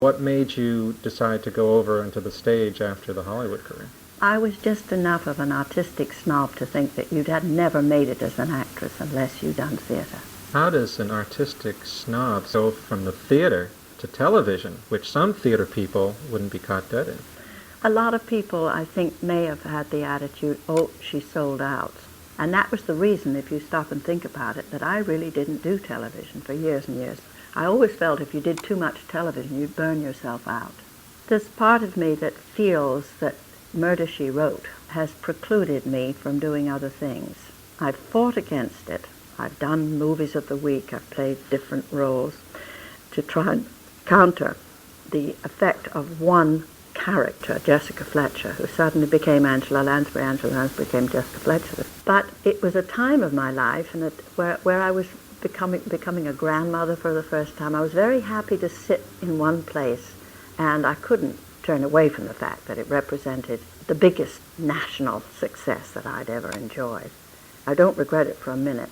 What made you decide to go over into the stage after the Hollywood career? I was just enough of an artistic snob to think that you'd had never made it as an actress unless you'd done theater. How does an artistic snob go from the theater to television, which some theater people wouldn't be caught dead in? A lot of people, I think, may have had the attitude, oh, she sold out. And that was the reason, if you stop and think about it, that I really didn't do television for years and years. I always felt if you did too much television, you'd burn yourself out. There's part of me that feels that Murder, She Wrote has precluded me from doing other things. I've fought against it. I've done movies of the week. I've played different roles to try and counter the effect of one character, Jessica Fletcher, who suddenly became Angela Lansbury. Angela Lansbury became Jessica Fletcher. But it was a time of my life and where I was becoming a grandmother for the first time. I was very happy to sit in one place, and I couldn't turn away from the fact that it represented the biggest national success that I'd ever enjoyed. I don't regret it for a minute.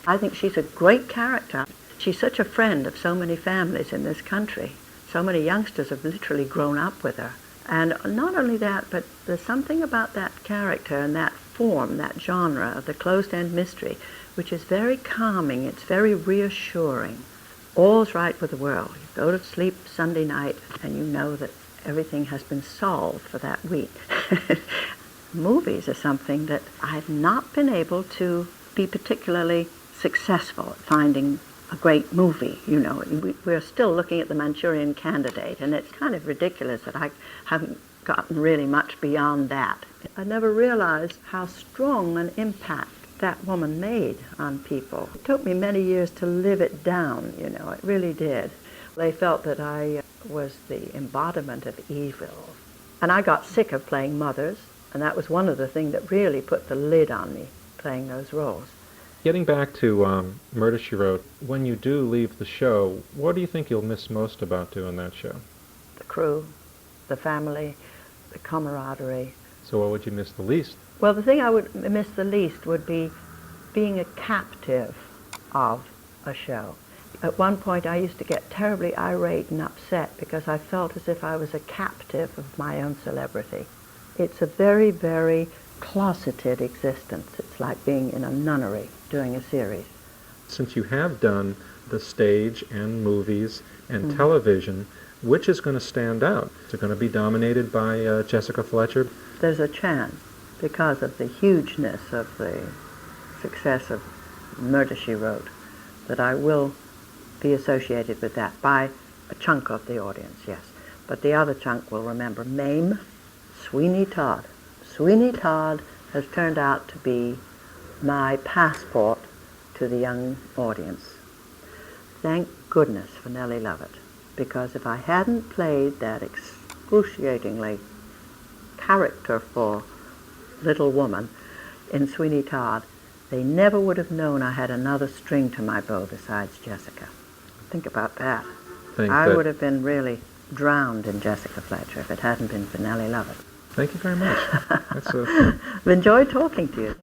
I think she's a great character. She's such a friend of so many families in this country. So many youngsters have literally grown up with her. And not only that, but there's something about that character and that form, that genre of the closed-end mystery, which is very calming. It's very reassuring. All's right with the world. You go to sleep Sunday night and you know that everything has been solved for that week. Movies are something that I've not been able to be particularly successful at finding a great movie. You know, we're still looking at The Manchurian Candidate, and it's kind of ridiculous that I haven't gotten really much beyond that. I never realized how strong an impact that woman made on people. It took me many years to live it down, you know, it really did. They felt that I was the embodiment of evil. And I got sick of playing mothers, and that was one of the things that really put the lid on me, playing those roles. Getting back to Murder, She Wrote, when you do leave the show, what do you think you'll miss most about doing that show? The crew, the family, the camaraderie. So what would you miss the least? Well, the thing I would miss the least would be being a captive of a show. At one point I used to get terribly irate and upset because I felt as if I was a captive of my own celebrity. It's a very, very closeted existence. It's like being in a nunnery doing a series. Since you have done the stage and movies and television, which is going to stand out? Is it going to be dominated by Jessica Fletcher? There's a chance, because of the hugeness of the success of Murder, She Wrote, that I will be associated with that by a chunk of the audience, yes. But the other chunk will remember Mame, Sweeney Todd. Sweeney Todd has turned out to be my passport to the young audience. Thank goodness for Nellie Lovett, because if I hadn't played that excruciatingly characterful little woman in Sweeney Todd, they never would have known I had another string to my bow besides Jessica. Think about that. I would have been really drowned in Jessica Fletcher if it hadn't been for Nellie Lovett. Thank you very much. I've enjoyed talking to you.